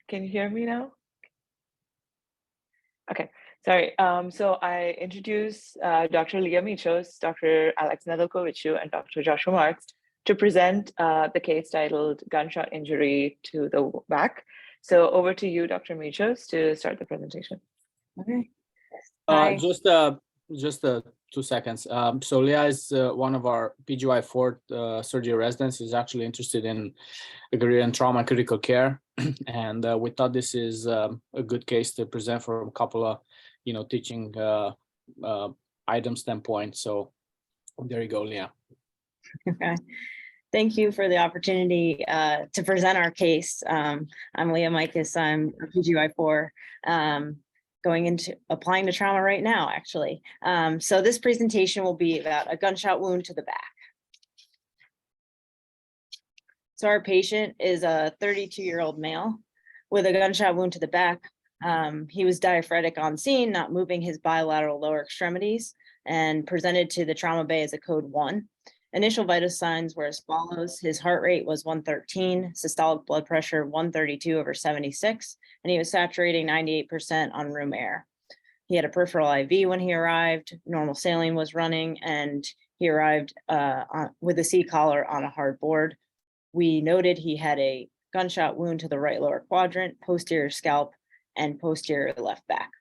Can you hear me now? Okay, sorry. So I introduce Dr. Leah Michos, Dr. Nedelcoviciu, and Dr. Joshua Marks to present the case titled Gunshot Injury to the Back. So over to you, Dr. Michos, to start the presentation. Okay. Just 2 seconds. So Leah is one of our PGY4 surgery residents. Is actually interested in trauma and critical care, and we thought this is a good case to present from a couple of, teaching item standpoint. So there you go, Leah. Okay. Thank you for the opportunity to present our case. I'm Leah Michos. I'm a PGY4 going into applying to trauma right now, actually. So this presentation will be about a gunshot wound to the back. So our patient is a 32-year-old male with a gunshot wound to the back. He was diaphoretic on scene, not moving his bilateral lower extremities, and presented to the trauma bay as a code 1. Initial vital signs were as follows. His heart rate was 113, systolic blood pressure 132/76, and he was saturating 98% on room air. He had a peripheral IV when he arrived, normal saline was running, and he arrived with a C-collar on a hard board. We noted he had a gunshot wound to the right lower quadrant, posterior scalp, and posterior left back.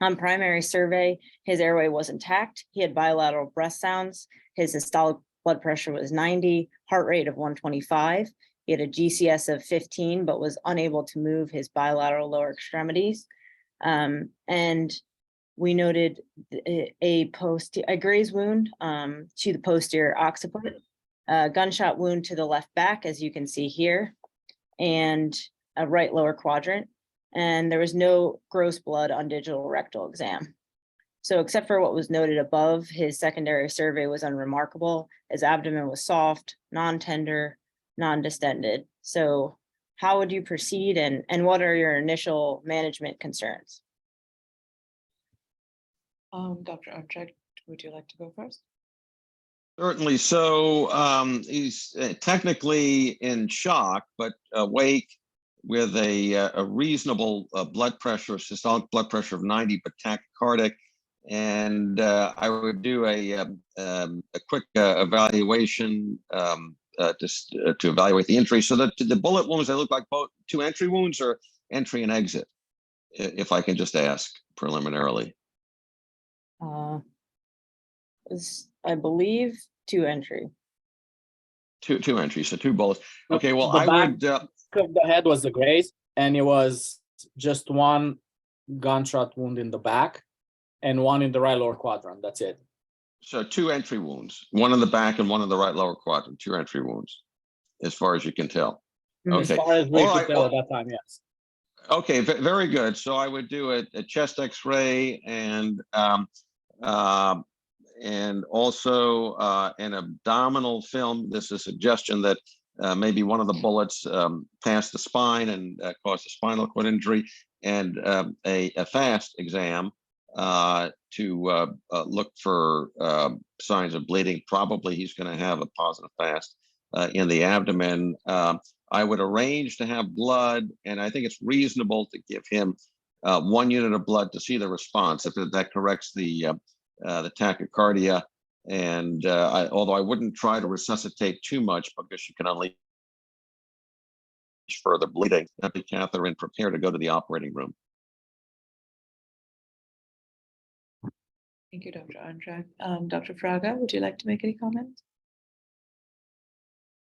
On primary survey, his airway was intact. He had bilateral breath sounds. His systolic blood pressure was 90, heart rate of 125. He had a GCS of 15, but was unable to move his bilateral lower extremities. And we noted a graze wound to the posterior occiput, a gunshot wound to the left back, as you can see here, and a right lower quadrant. And there was no gross blood on digital rectal exam. So except for what was noted above, his secondary survey was unremarkable. His abdomen was soft, non-tender, non-distended. So how would you proceed, and what are your initial management concerns? Dr. Armstrong, would you like to go first? Certainly. So he's technically in shock, but awake with a reasonable blood pressure, systolic blood pressure of 90, but tachycardic. And I would do a quick evaluation just to evaluate the injury. So that the bullet wounds, they look like both 2 entry wounds or entry and exit, if I can just ask preliminarily. I believe 2 entry. Two entries, so 2 bullets. Okay, well, The head was the graze, and it was just 1 gunshot wound in the back and 1 in the right lower quadrant. That's it. So 2 entry wounds, 1 in the back and 1 in the right lower quadrant, 2 entry wounds, as far as you can tell. Okay. As far as we could tell at that time, yes. Okay, very good. So I would do a chest X-ray and also an abdominal film. This is a suggestion that maybe one of the bullets passed the spine and caused a spinal cord injury, and a fast exam to look for signs of bleeding. Probably he's going to have a positive fast in the abdomen. I would arrange to have blood, and I think it's reasonable to give him 1 unit of blood to see the response, if that corrects the tachycardia. And although I wouldn't try to resuscitate too much, because you can unleash further bleeding, have the catheter and prepare to go to the operating room. Thank you, Dr. Armstrong. Dr. Fraga, would you like to make any comments?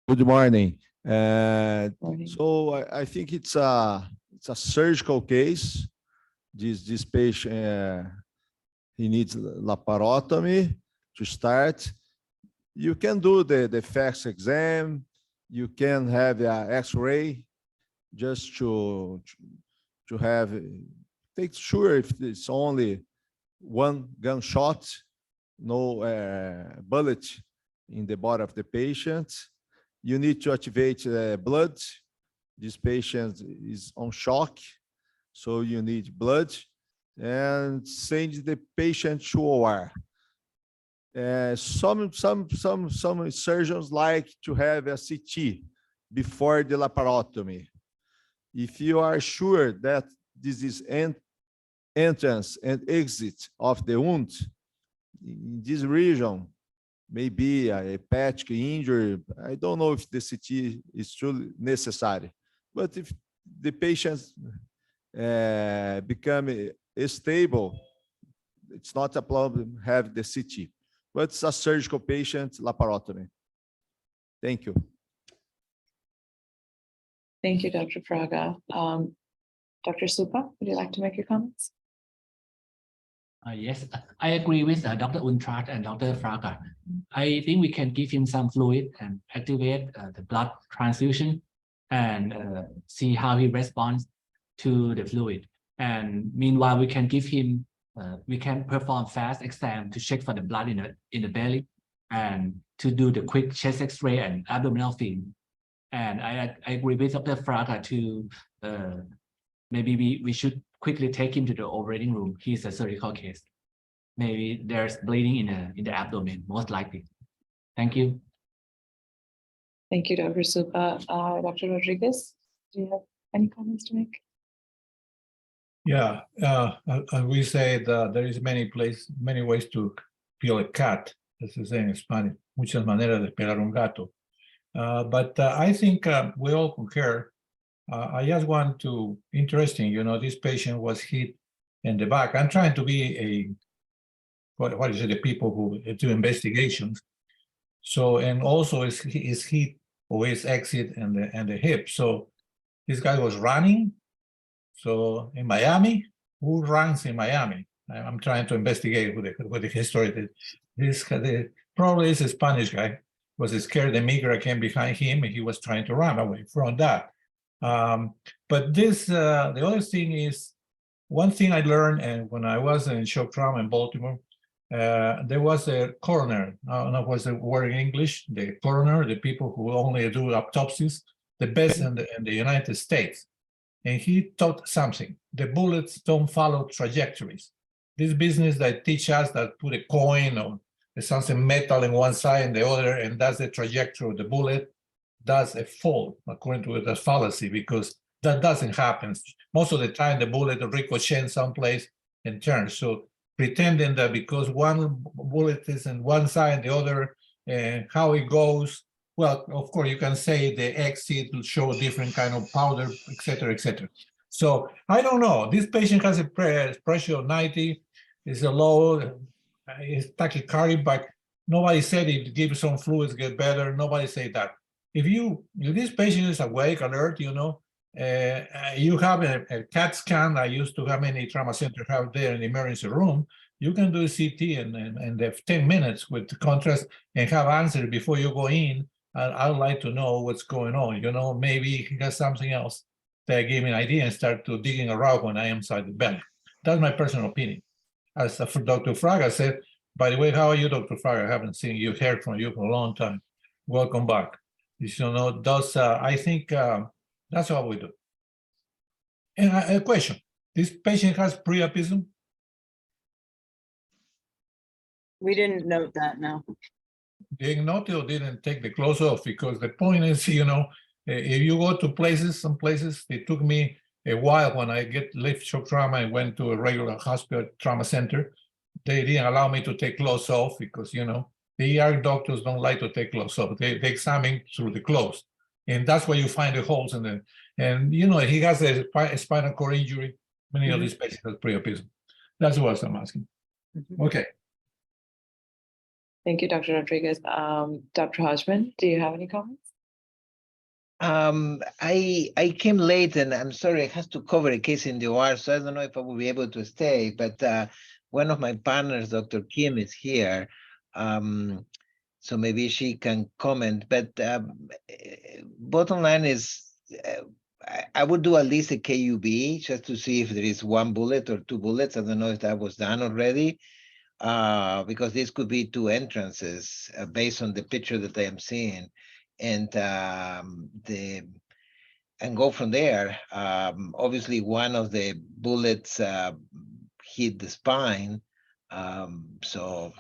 Good morning. Morning. So I think it's a surgical case. This patient he needs laparotomy to start. You can do the FACS exam. You can have an X-ray just to make sure if it's only 1 gunshot, no bullet in the body of the patient. You need to activate blood. This patient is on shock, so you need blood, and send the patient to OR. Some surgeons like to have a CT before the laparotomy. If you are sure that this is entrance and exit of the wound in this region, maybe a hepatic injury, I don't know if the CT is truly necessary, but if the patient become stable, it's not a problem have the CT, but it's a surgical patient, laparotomy. Thank you. Thank you, Dr. Fraga. Dr. Supa, would you like to make your comments? Yes, I agree with Dr. Untrat and Dr. Fraga. I think we can give him some fluid and activate the blood transfusion and see how he responds to the fluid. And meanwhile, we can give him, we can perform fast exam to check for the blood in the belly and to do the quick chest X-ray and abdominal film. And I agree with Dr. Fraga to maybe we should quickly take him to the operating room. He's a surgical case. Maybe there's bleeding in the abdomen, most likely. Thank you. Thank you, Dr. Supa. Dr. Rodriguez, do you have any comments to make? Yeah, we say that there is many ways to kill a cat, as they say in Spanish, muchas maneras de pegar un gato. But I think we all concur. I just want to, interesting, you know, this patient was hit in the back. I'm trying to be a, what is it, the people who do investigations. So, and also is hit or his exit and the hip. So this guy was running. So in Miami, who runs in Miami? I'm trying to investigate with the history. The probably is a Spanish guy, was scared the migrant came behind him and he was trying to run away from that. But this, the other thing is, one thing I learned, and when I was in shock trauma in Baltimore, there was a coroner, I don't know what's the word in English, the coroner, the people who only do autopsies, the best in the United States. And he taught something, the bullets don't follow trajectories. This business that teach us that put a coin or something metal in one side and the other, and that's the trajectory of the bullet, that's a fault, according to the fallacy, because that doesn't happen. Most of the time, the bullet ricochets someplace and turns. So pretending that because one bullet is in one side and the other, and how it goes, well, of course, you can say the exit will show different kind of powder, et cetera, et cetera. So I don't know. This patient has a pressure of 90, is a low, is tachycardic, but nobody said it gives some fluids get better. Nobody said that. If this patient is awake, alert, you know, you have a CAT scan. I used to have many trauma centers have there in the emergency room. You can do a CT in 10 minutes with contrast and have answers before you go in. I'd like to know what's going on. You know, maybe he has something else that gave me an idea and start to digging around when I am inside the belly. That's my personal opinion. As Dr. Fraga said, by the way, how are you, Dr. Fraga? I haven't seen you, heard from you for a long time. Welcome back. You know, those, I think that's what we do. And a question, this patient has priapism? We didn't note that, no. Didn't note it or didn't take the clothes off, because the point is, you know, if you go to places, some places, it took me a while when I left shock trauma and went to a regular hospital trauma center. They didn't allow me to take clothes off because, you know, the ER doctors don't like to take clothes off. They examine through the clothes. And that's where you find the holes in it. And, you know, he has a spinal cord injury. Many of these patients have priapism. That's what I'm asking. Okay. Thank you, Dr. Rodriguez. Dr. Hodgman, do you have any comments? I came late and I'm sorry, I have to cover a case in the OR, so I don't know if I will be able to stay, but one of my partners, Dr. Kim, is here. So maybe she can comment, but bottom line is I would do at least a KUB just to see if there is one bullet or two bullets. I don't know if that was done already, because this could be two entrances based on the picture that I am seeing. And go from there. Obviously, one of the bullets hit the spine, so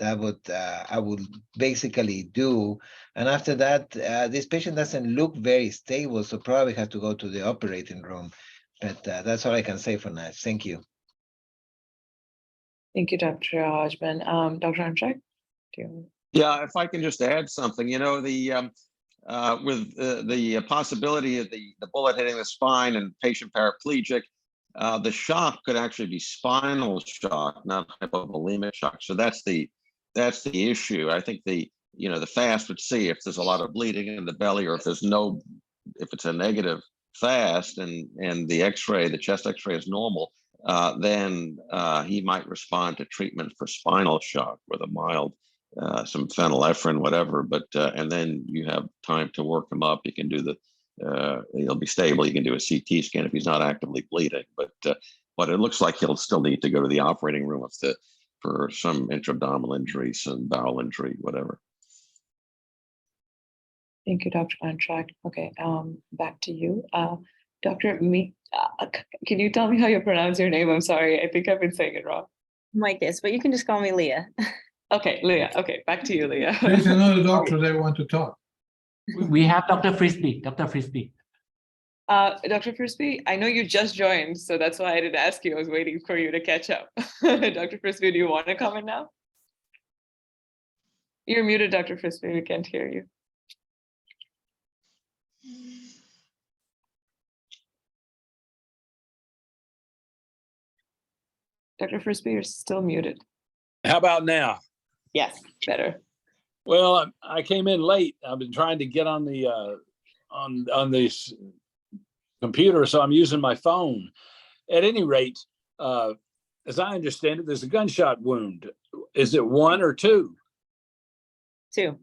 That would I would basically do. And after that, this patient doesn't look very stable, so probably have to go to the operating room. But that's all I can say for now. Thank you. Thank you, Dr. Hodgman. Dr. Armstrong, do you? Yeah, if I can just add something, you know, with the possibility of the bullet hitting the spine and patient paraplegic, the shock could actually be spinal shock, not hypovolemic shock. So that's the issue. I think the FAST would see if there's a lot of bleeding in the belly, or if it's a negative FAST and the X-ray, the chest X-ray is normal, then he might respond to treatment for spinal shock with a mild some phenylephrine, whatever, but and then you have time to work him up. You can do he'll be stable. You can do a CT scan if he's not actively bleeding, but it looks like he'll still need to go to the operating room for some intra-abdominal injury, some bowel injury, whatever. Thank you, Dr. Armstrong. Okay, back to you. Dr. Can you tell me how you pronounce your name? I'm sorry, I think I've been saying it wrong. Michos, but you can just call me Leah. Okay, Leah. Okay, back to you, Leah. There's another doctor they want to talk. We have Dr. Frisbee. Dr. Frisbee. Dr. Frisbee, I know you just joined, so that's why I didn't ask you. I was waiting for you to catch up. Dr. Frisbee, do you want to comment now? You're muted, Dr. Frisbee. We can't hear you. Dr. Frisbee, you're still muted. How about now? Yes, better. Well, I came in late. I've been trying to get on the on this computer, so I'm using my phone. At any rate, as I understand it, there's a gunshot wound. Is it one or two? Two.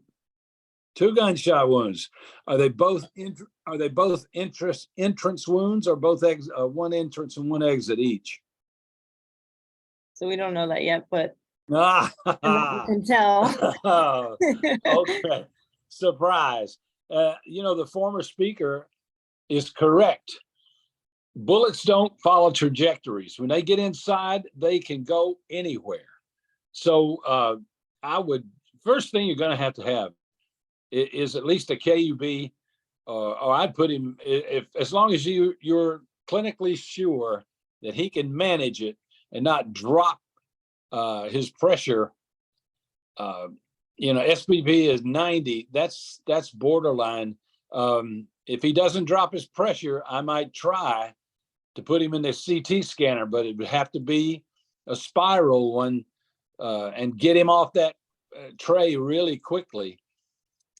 Two gunshot wounds. Are they both entrance wounds, or both one entrance and one exit each? So we don't know that yet, but Ah, you can tell. okay. Surprise. The former speaker is correct. Bullets don't follow trajectories. When they get inside, they can go anywhere. So first thing you're going to have is at least a KUB, or I'd put him, as long as you're clinically sure that he can manage it and not drop his pressure. SPP is 90. That's borderline. If he doesn't drop his pressure, I might try to put him in the CT scanner, but it would have to be a spiral one, and get him off that tray really quickly,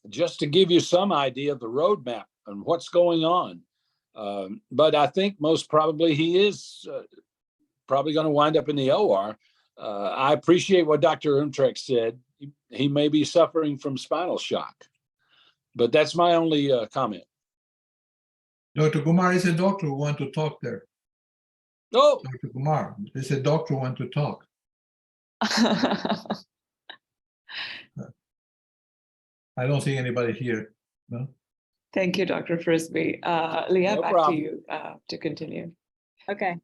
just to give you some idea of the roadmap and what's going on. But I think most probably he is probably going to wind up in the OR. I appreciate what Dr. Umtrek said. He may be suffering from spinal shock, but that's my only comment. Dr. Kumar is a doctor who want to talk there. Oh, Dr. Kumar is a doctor who want to talk. I don't see anybody here. No. Thank you, Dr. Frisbee. Leah, No back problem. to you to continue. Okay.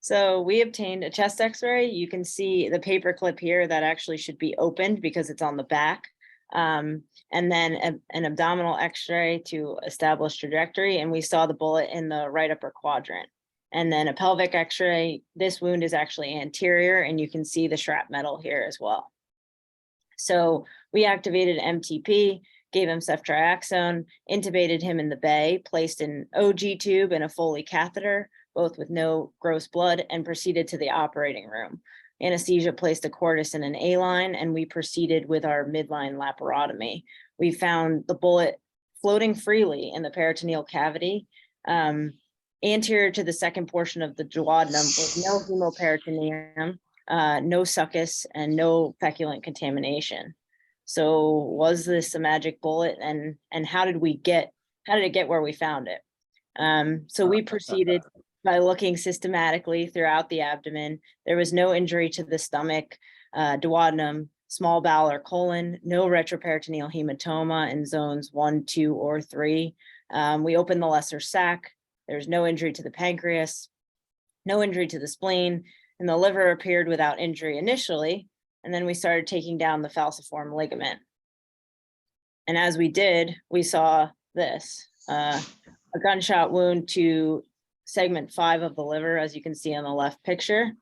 So we obtained a chest X-ray. You can see the paper clip here that actually should be opened because it's on the back. And then an abdominal X-ray to establish trajectory. And we saw the bullet in the right upper quadrant. And then a pelvic X-ray. This wound is actually anterior, and you can see the shrapnel here as well. So we activated MTP, gave him ceftriaxone, intubated him in the bay, placed an OG tube and a Foley catheter, both with no gross blood, and proceeded to the operating room. Anesthesia placed a cordis in an A-line, and we proceeded with our midline laparotomy. We found the bullet floating freely in the peritoneal cavity, anterior to the second portion of the duodenum, with no hemoperitoneum, no succus, and no feculent contamination. So was this a magic bullet, and how did it get where we found it? So we proceeded by looking systematically throughout the abdomen. There was no injury to the stomach, duodenum, small bowel, or colon, no retroperitoneal hematoma in zones 1, 2, or 3. We opened the lesser sac. There was no injury to the pancreas, no injury to the spleen, and the liver appeared without injury initially, and then we started taking down the falciform ligament. And as we did, we saw this, a gunshot wound to segment 5 of the liver, as you can see on the left picture.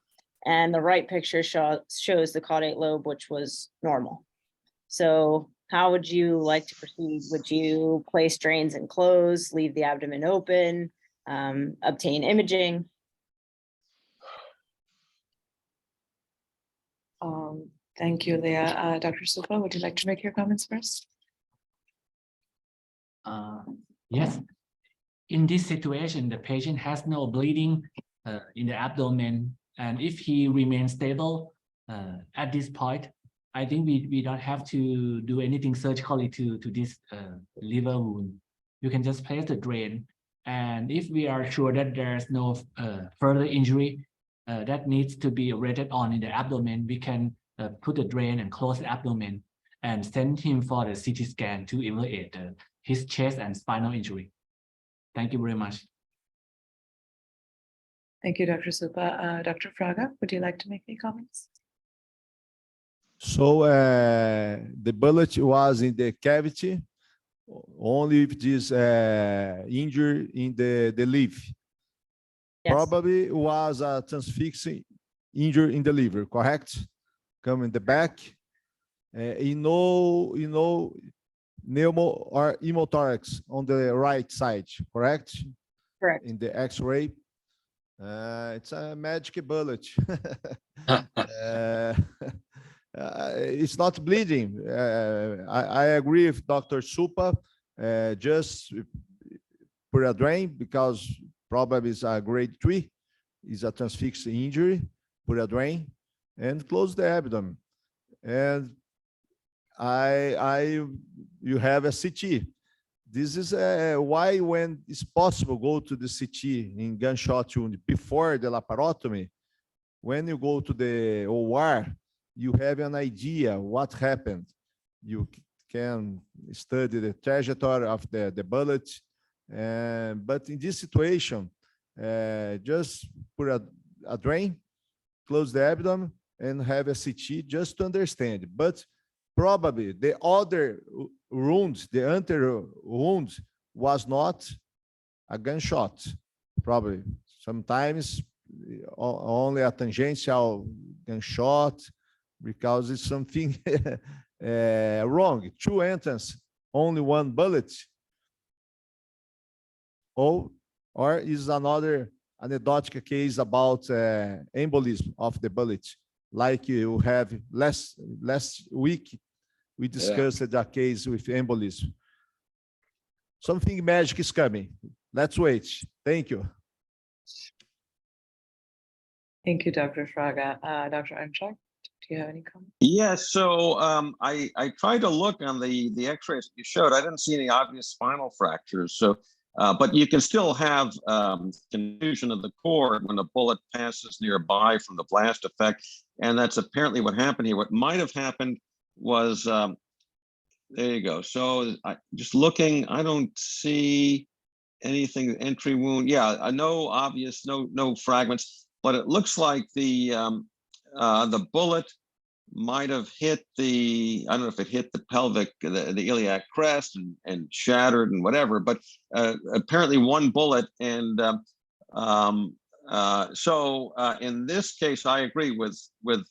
And the right picture shows the caudate lobe, which was normal. So how would you like to proceed? Would you place drains and close, leave the abdomen open, obtain imaging? Thank you, Leah. Dr. Supa, would you like to make your comments first? Yes. In this situation, the patient has no bleeding in the abdomen, and if he remains stable at this point, I think we don't have to do anything surgically to this liver wound. You can just place the drain, and if we are sure that there's no further injury that needs to be rated on in the abdomen, we can put the drain and close the abdomen and send him for the CT scan to evaluate his chest and spinal injury. Thank you very much. Thank you, Dr. Supa. Dr. Fraga, would you like to make any comments? So the bullet was in the cavity, only if this injury in the leaf. Yes. Probably was a transfixing injury in the liver, correct? Come in the back. Pneumo or hemothorax on the right side, correct? Correct. In the X-ray. It's a magic bullet. It's not bleeding. I agree with Dr. Supa. Just put a drain because probably it's a grade 3. It's a transfixing injury. Put a drain and close the abdomen. And you have a CT. This is why when it's possible go to the CT in gunshot wound before the laparotomy. When you go to the OR, you have an idea what happened. You can study the trajectory of the bullet. But in this situation, just put a drain, close the abdomen, and have a CT just to understand. But probably the other wound, the anterior wound, was not a gunshot. Probably sometimes only a tangential gunshot because it's something wrong. 2 entrances, only 1 bullet. Or is another anecdotal case about embolism of the bullet. Like you have last week, we discussed a case with embolism. Something magic is coming. Let's wait. Thank you. Thank you, Dr. Fraga. Dr. Anchak, do you have any comments? Yes, so I tried to look on the X-rays you showed. I didn't see any obvious spinal fractures. So, but you can still have confusion of the cord when a bullet passes nearby from the blast effect, and that's apparently what happened here. What might have happened was there you go. So just looking, I don't see anything. Entry wound, yeah, no obvious, no fragments, but it looks like the bullet might have hit the, I don't know if it hit the pelvic, the iliac crest and shattered and whatever, but apparently 1 bullet. And so in this case, I agree with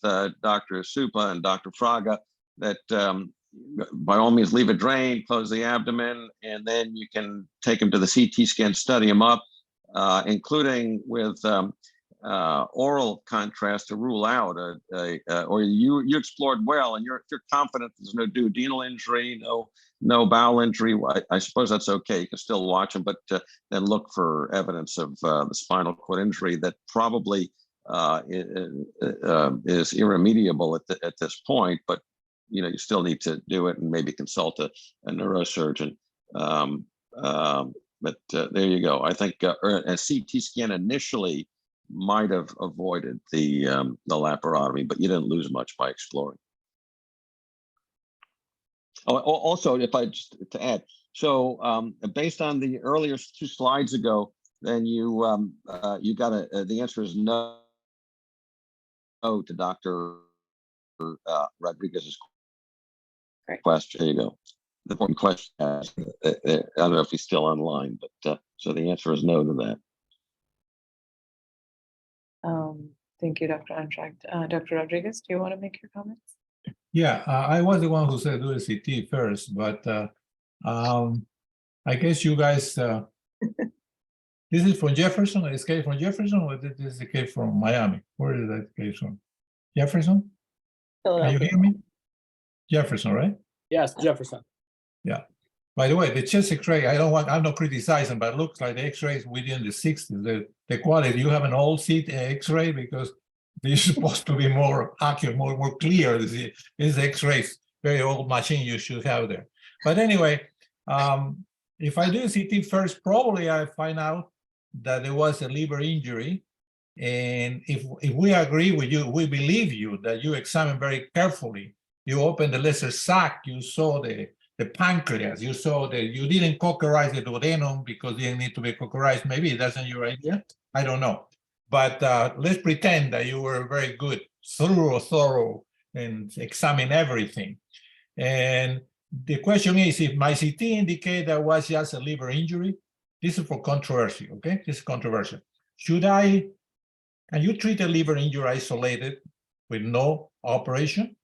Dr. Supa and Dr. Fraga that by all means leave a drain, close the abdomen, and then you can take him to the CT scan, study him up, including with oral contrast to rule out or you explored well, and you're confident there's no duodenal injury, no bowel injury. I suppose that's okay. You can still watch them, but then look for evidence of the spinal cord injury that probably is irremediable at this point. But you still need to do it and maybe consult a neurosurgeon. But there you go. I think a CT scan initially might have avoided the laparotomy, but you didn't lose much by exploring. Oh, also, if I just to add, so based on the earlier 2 slides ago, then you got the answer is no to Dr. Rodriguez's Great. question. There you go. The important question. I don't know if he's still online, but so the answer is no to that. Thank you, Dr. Antract. Dr. Rodriguez, do you want to make your comments? Yeah, I was the one who said do the CT first, but I guess you guys, this is from Jefferson, this case from Jefferson, or this is the case from Miami? Where is that case from? Jefferson? Can you hear me? Jefferson, right? Yes, Jefferson. Yeah. By the way, the chest X-ray, I'm not criticizing, but it looks like the X-rays within the 60s. The quality, you have an old CT X-ray because they're supposed to be more accurate, more clear. This X-rays, very old machine you should have there. But anyway, if I do CT first, probably I find out that there was a liver injury. And if we agree with you, we believe you that you examine very carefully. You open the lesser sac, you saw the pancreas, you saw that you didn't cauterize the duodenum because it didn't need to be cauterized. Maybe that's not your idea. I don't know. But let's pretend that you were very good, thorough, and examine everything. And the question is, if my CT indicate that was just a liver injury, this is for controversy, okay? This is controversial. Can you treat a liver injury isolated with no operation?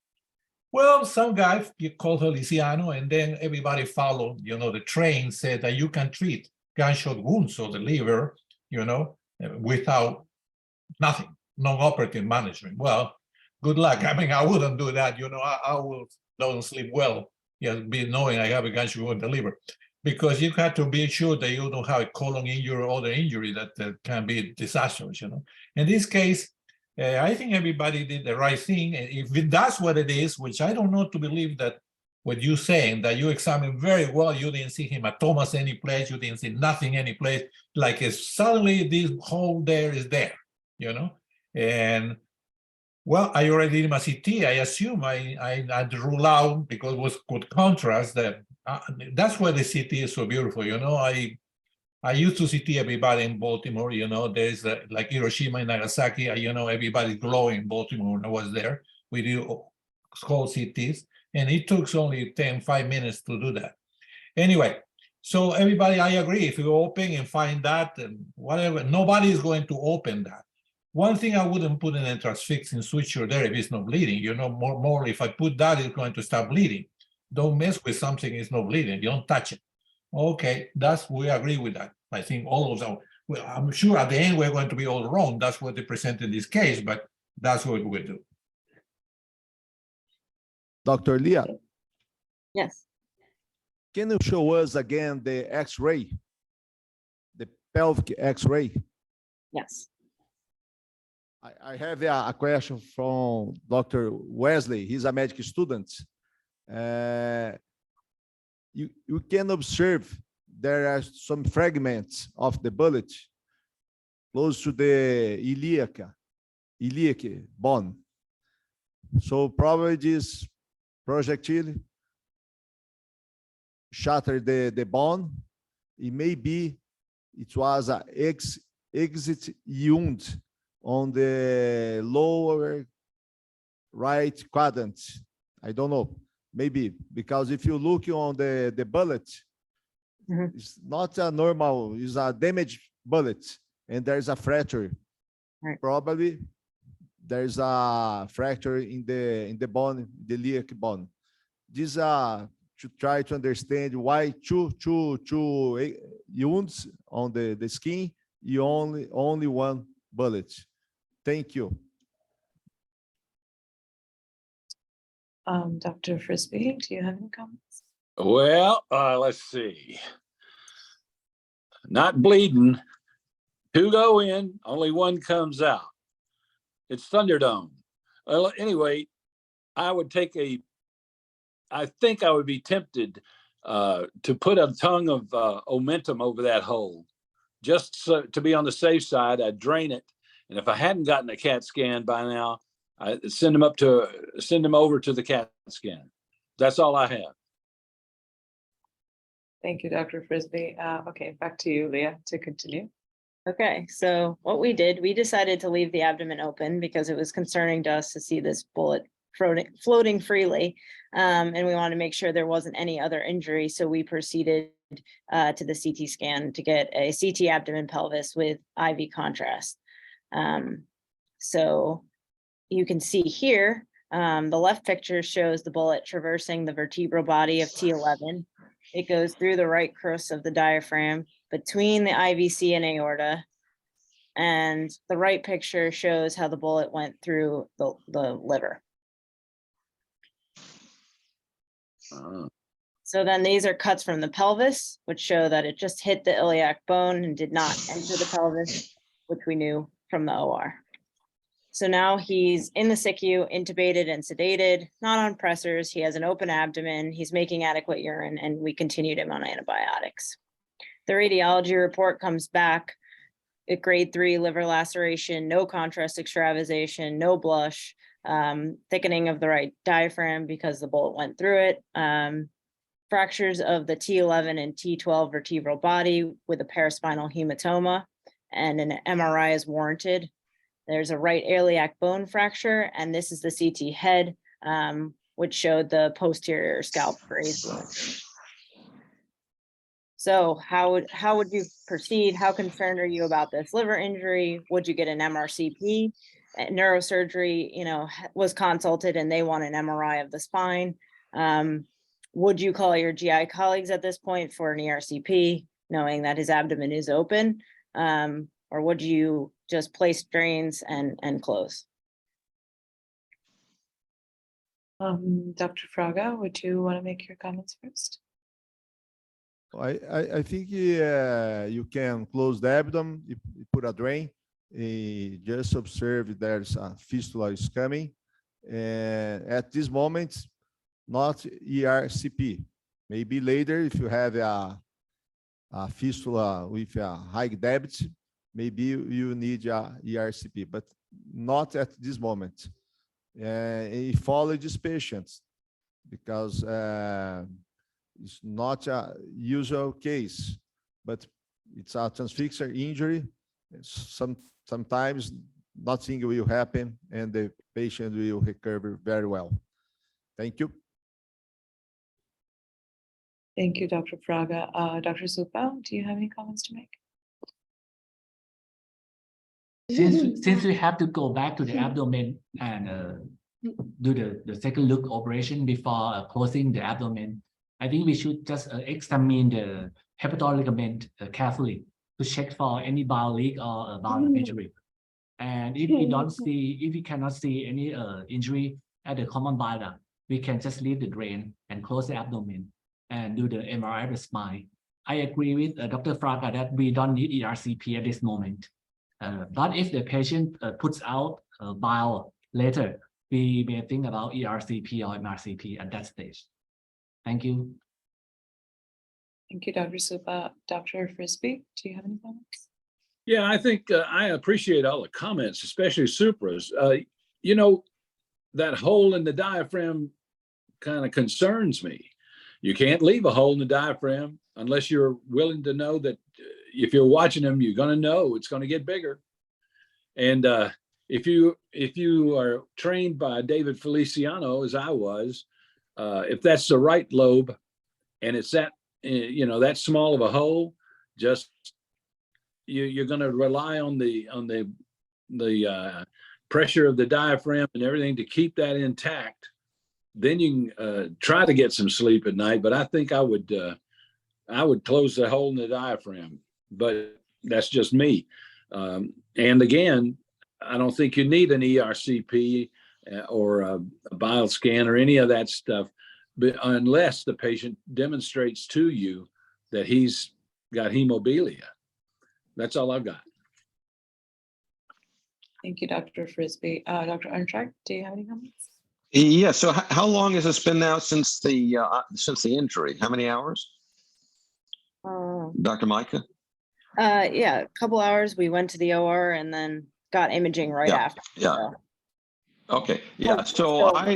Well, some guy called Feliciano, and then everybody followed, the train said that you can treat gunshot wounds of the liver, without nothing, non-operative management. Well, good luck. I mean, I wouldn't do that. I don't sleep well, be knowing I have a gunshot wound in the liver, because you have to be sure that you don't have a colon injury or other injury that can be disastrous, In this case, I think everybody did the right thing. If that's what it is, which I don't know to believe that what you're saying, that you examined very well, you didn't see hematomas any place, you didn't see nothing any place, like suddenly this hole there is there, And well, I already did my CT. I assume I had to rule out, because it was good contrast, that that's why the CT is so beautiful, I used to CT everybody in Baltimore, there's like Hiroshima and Nagasaki, everybody's glowing in Baltimore when I was there. We do whole CTs, and it took only 5 minutes to do that. Anyway, so everybody, I agree, if you open and find that, and whatever, nobody is going to open that. One thing I wouldn't put in a transfixing suture there if it's not bleeding, more if I put that, it's going to start bleeding. Don't mess with something it's not bleeding, you don't touch it. Okay, we agree with that. I think all of them, well, I'm sure at the end we're going to be all wrong. That's what they present in this case, but that's what we do. Dr. Leah, Yes. can you show us again the X-ray, the pelvic X-ray? Yes. I have a question from Dr. Wesley. He's a medical student. You can observe there are some fragments of the bullet close to the iliac bone. So probably this projectile shattered the bone. It was an exit wound on the lower right quadrant. I don't know. Maybe, because if you look on the bullet, it's not a normal, it's a damaged bullet, and there's a fracture. Right. Probably there's a fracture in the bone, the iliac bone. These are to try to understand why two wounds on the skin, you only one bullet. Thank you. Dr. Frisbee, do you have any comments? Well, let's see. Not bleeding. 2 go in, only 1 comes out. It's Thunderdome. Well, anyway, I think I would be tempted to put a tongue of omentum over that hole. Just to be on the safe side, I'd drain it. And if I hadn't gotten a CAT scan by now, I'd send them over to the CAT scan. That's all I have. Thank you, Dr. Frisbee. Okay, back to you, Leah, to continue. Okay, so what we decided to leave the abdomen open because it was concerning to us to see this bullet floating freely. And we wanted to make sure there wasn't any other injury. So we proceeded to the CT scan to get a CT abdomen pelvis with IV contrast. So you can see here, the left picture shows the bullet traversing the vertebral body of T11. It goes through the right crus of the diaphragm between the IVC and aorta. And the right picture shows how the bullet went through the liver. So then these are cuts from the pelvis, which show that it just hit the iliac bone and did not enter the pelvis, which we knew from the OR. So now he's in the SICU, intubated and sedated, not on pressors. He has an open abdomen. He's making adequate urine, and we continued him on antibiotics. The radiology report comes back at grade 3 liver laceration, no contrast extravasation, no blush, thickening of the right diaphragm because the bullet went through it, fractures of the T11 and T12 vertebral body with a paraspinal hematoma, and an MRI is warranted. There's a right iliac bone fracture, and this is the CT head, which showed the posterior scalp graze wound. So how would you proceed? How concerned are you about this liver injury? Would you get an MRCP? Neurosurgery, was consulted and they want an MRI of the spine. Would you call your GI colleagues at this point for an ERCP, knowing that his abdomen is open? Or would you just place drains and close? Dr. Fraga, would you want to make your comments first? I think you can close the abdomen, you put a drain, just observe if there's a fistula is coming. And at this moment, not ERCP. Maybe later, if you have a fistula with a high depth, maybe you need a ERCP, but not at this moment. And follow these patients because it's not a usual case, but it's a transfixer injury. Sometimes nothing will happen and the patient will recover very well. Thank you. Thank you, Dr. Fraga. Dr. Supao, do you have any comments to make? Since we have to go back to the abdomen and do the second look operation before closing the abdomen, I think we should just examine the hepatoid ligament carefully to check for any bile leak or bile injury. And if we cannot see any injury at the common bile duct, we can just leave the drain and close the abdomen and do the MRI of the spine. I agree with Dr. Fraga that we don't need ERCP at this moment. But if the patient puts out bile later, we may think about ERCP or MRCP at that stage. Thank you. Thank you, Dr. Supa. Dr. Frisbee, do you have any comments? Yeah, I think I appreciate all the comments, especially Supra's. That hole in the diaphragm kind of concerns me. You can't leave a hole in the diaphragm unless you're willing to know that if you're watching them, you're going to know it's going to get bigger. And if you are trained by David Feliciano, as I was, if that's the right lobe and it's that, that small of a hole, just you're going to rely on the pressure of the diaphragm and everything to keep that intact. Then you can try to get some sleep at night. But I think I would close the hole in the diaphragm. But that's just me. And again, I don't think you need an ERCP or a bile scan or any of that stuff, but unless the patient demonstrates to you that he's got hemophilia. That's all I've got. Thank you, Dr. Frisbee. Dr. Arntrack, do you have any comments? Yeah. So how long has this been now since the injury? How many hours? Dr. Micah? Yeah, a couple hours. We went to the OR and then got imaging right after. Yeah. So. Okay. Yeah. So I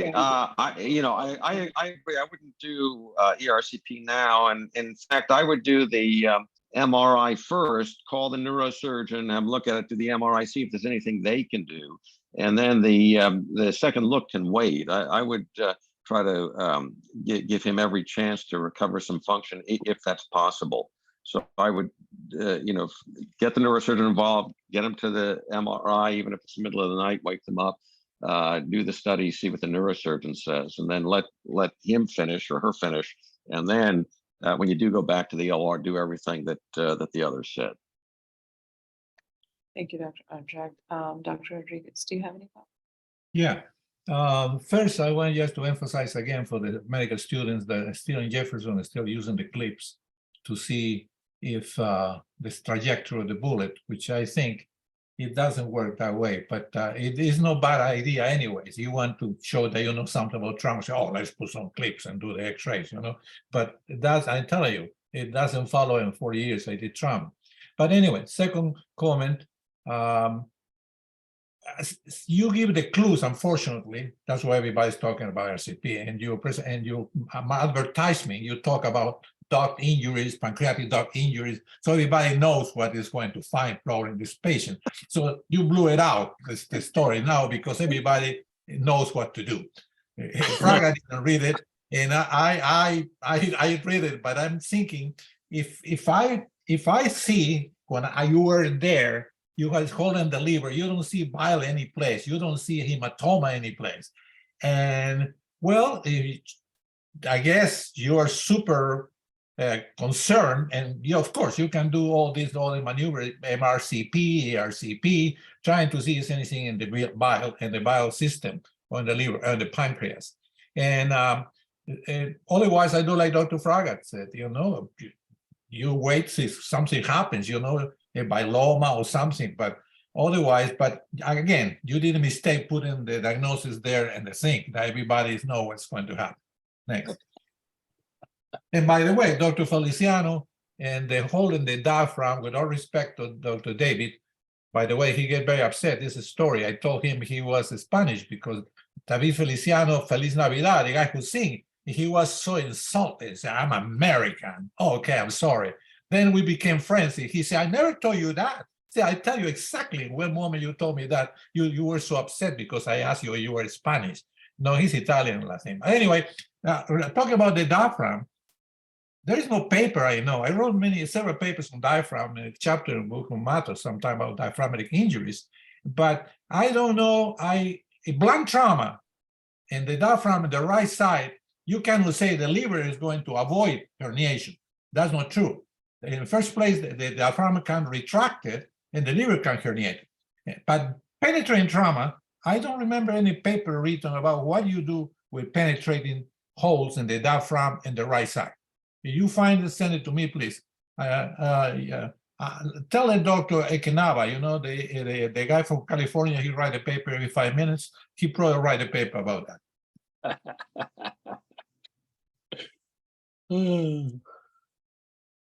agree. I wouldn't do ERCP now, and in fact, I would do the MRI first, call the neurosurgeon, have a look at it to the MRI, see if there's anything they can do. And then the second look can wait. I would try to give him every chance to recover some function if that's possible. So I would, get the neurosurgeon involved, get him to the MRI, even if it's the middle of the night, wake them up, do the study, see what the neurosurgeon says, and then let him finish or her finish. And then when you do go back to the OR, do everything that the others said. Thank you, Dr. Armstrong. Dr. Rodriguez, do you have any thoughts? Yeah. First, I want just to emphasize again for the medical students that still in Jefferson are still using the clips to see if this trajectory of the bullet, which I think it doesn't work that way, but it is no bad idea anyways. You want to show that you know something about trauma, say, oh, let's put some clips and do the x-rays, but that's, I tell you, it doesn't follow in 40 years I did trauma. But anyway, second comment, you give the clues, unfortunately, that's why everybody's talking about RCP, and you advertisement, you talk about duct injuries, pancreatic duct injuries, so everybody knows what is going to find probably in this patient. So you blew it out, the story now, because everybody knows what to do. Fraga didn't read it, and I read it, but I'm thinking if I see when you were there, you guys holding the liver, you don't see bile any place, you don't see hematoma any place, and well, I guess you are super concerned, and of course you can do all the maneuver, MRCP, ARCP, trying to see if there's anything in the bile and the bile system on the liver and the pancreas. And otherwise, I do like Dr. Fraga said, you wait see if something happens, a biloma or something, but otherwise, but again, you did a mistake putting the diagnosis there and the thing that everybody knows what's going to happen. Next. And by the way, Dr. Feliciano and the holding the diaphragm, with all respect to Dr. David, by the way, he get very upset. This is a story. I told him he was Spanish because David Feliciano, Feliz Navidad, the guy who sing, he was so insulted. He said, I'm American. Oh, okay, I'm sorry. Then we became friends. He said, I never told you that. See, I tell you exactly when moment you told me that you were so upset because I asked you were Spanish. No, he's Italian last name. Anyway, talking about the diaphragm, there is no paper I know. I wrote several papers on diaphragm in a chapter in book on Matos sometime about diaphragmatic injuries, but I don't know. A blunt trauma and the diaphragm on the right side, you cannot say the liver is going to avoid herniation. That's not true. In the first place, the diaphragm can retract it and the liver can herniate. But penetrating trauma, I don't remember any paper written about what you do with penetrating holes in the diaphragm and the right side. If you find it, send it to me, please. Tell the Dr. Ekinaba, the guy from California, he write a paper every 5 minutes. He probably write a paper about that.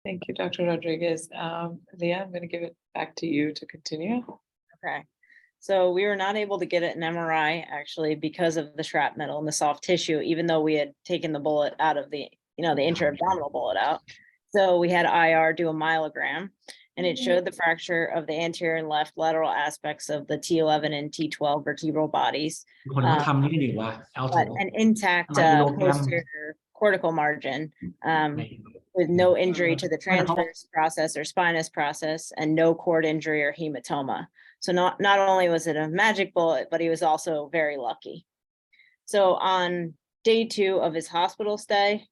Thank you, Dr. Rodriguez. Leah, I'm going to give it back to you to continue. Okay. So we were not able to get it an MRI actually because of the shrapnel and the soft tissue, even though we had taken the bullet out of the intra-abdominal bullet out. So we had IR do a myelogram, and it showed the fracture of the anterior and left lateral aspects of the T11 and T12 vertebral bodies, but an intact posterior cortical margin with no injury to the transverse process or spinous process and no cord injury or hematoma. So not only was it a magic bullet, but he was also very lucky. So on day 2 of his hospital stay,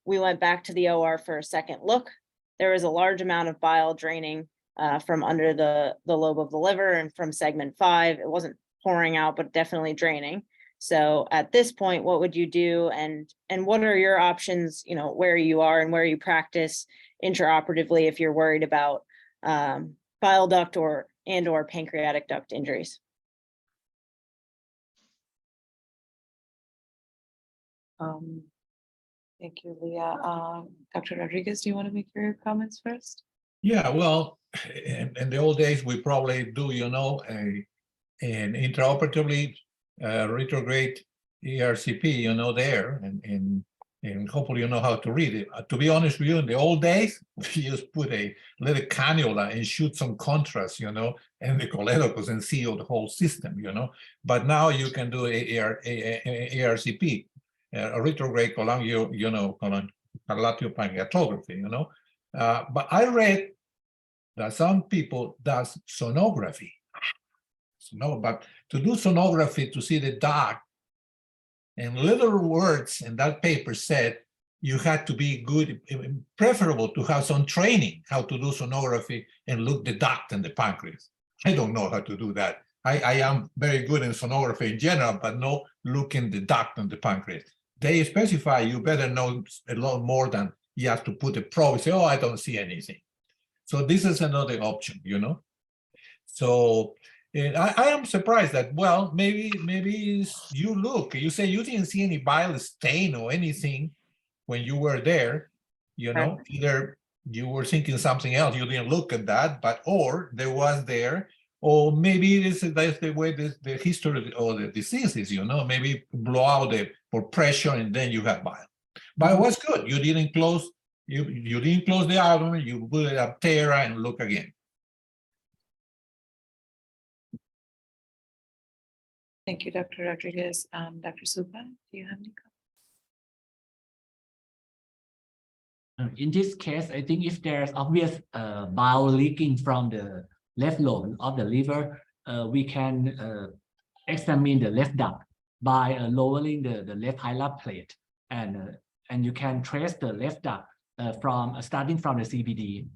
we went back to the OR for a second look. There was a large amount of bile draining from under the lobe of the liver and from segment 5. It wasn't pouring out, but definitely draining. So at this point, what would you do? And what are your options, where you are and where you practice intraoperatively if you're worried about bile duct or pancreatic duct injuries? Thank you, Leah. Dr. Rodriguez, do you want to make your comments first? Yeah, well, in the old days, we probably do, an intraoperatively retrograde ERCP, there, and and hopefully you know how to read it. To be honest with you, in the old days, we just put a little cannula and shoot some contrast, and the colédocus and seal the whole system, But now you can do ARCP, a retrograde colangiopancreatography, But I read that some people does sonography. But to do sonography to see the dot, and little words in that paper said you had to be good, preferable to have some training how to do sonography and look the duct and the pancreas. I don't know how to do that. I am very good in sonography in general, but no looking the duct and the pancreas. They specify you better know a lot more than you have to put a probe and say, oh, I don't see anything. So this is another option, So and I am surprised that, well, maybe you say you didn't see any bile stain or anything when you were there, Right. Either you were thinking something else, you didn't look at that, or there was there, or maybe that's the way the history of the disease is, maybe blow out for pressure and then you have bile. But it was good. You didn't close, you didn't close the abdomen, you put it up there and look again. Thank you, Dr. Rodriguez. Dr. Supa, do you have any comments? In this case, I think if there's obvious bile leaking from the left lobe of the liver, we can examine the left duct by lowering the left hilar plate, and you can trace the left duct starting from the CBD.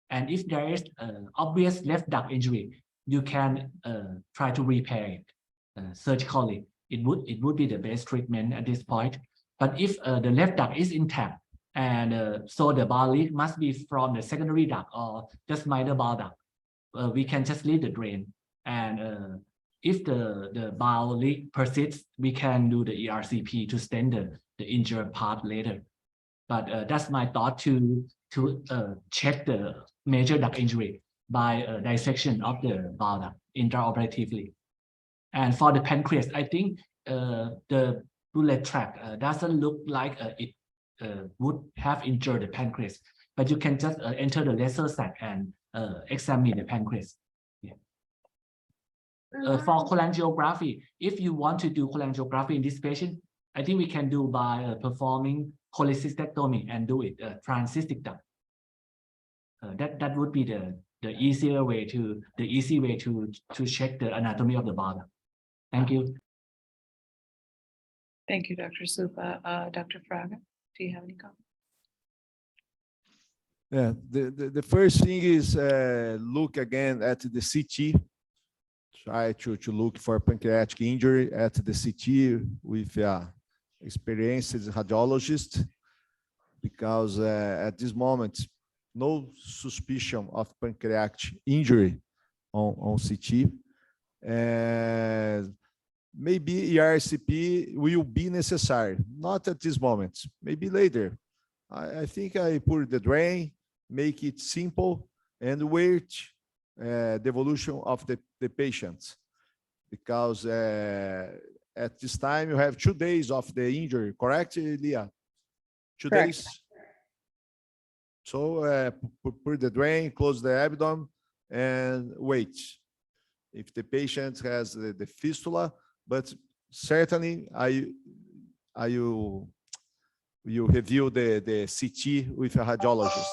And if there is obvious left duct injury, you can try to repair it surgically. It would be the best treatment at this point. But if the left duct is intact, and so the bile leak must be from the secondary duct or just minor bile duct, we can just leave the drain. And if the bile leak persists, we can do the ERCP to stent the injured part later. But that's my thought to check the major duct injury by dissection of the bile duct intraoperatively. And for the pancreas, I think the bullet track doesn't look like it would have injured the pancreas, but you can just enter the lesser sac and examine the pancreas. Yeah. For cholangiography, if you want to do cholangiography in this patient, I think we can do by performing cholecystectomy and do it transcystic duct. That would be the easy way to check the anatomy of the bile duct. Thank you. Thank you, Dr. Supa. Dr. Fraga, do you have any comments? Yeah, the first thing is look again at the CT. Try to look for pancreatic injury at the CT with experienced radiologist, because at this moment, no suspicion of pancreatic injury on CT. And maybe ERCP will be necessary, not at this moment, maybe later. I think I put the drain, make it simple, and wait the evolution of the patient, because at this time you have 2 days of the injury, correct, Leah? 2 Correct. days. So put the drain, close the abdomen, and wait. If the patient has the fistula, but certainly you review the CT with a radiologist,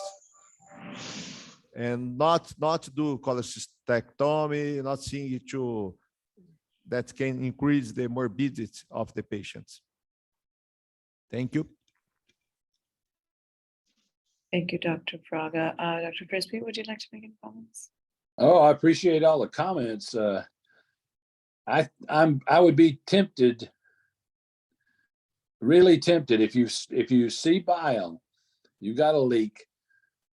and not do cholecystectomy, not seeing it that can increase the morbidity of the patients. Thank you. Thank you, Dr. Fraga. Dr. Frisbee, would you like to make any comments? Oh, I appreciate all the comments. I would be tempted, really tempted, if you see bile, you got a leak,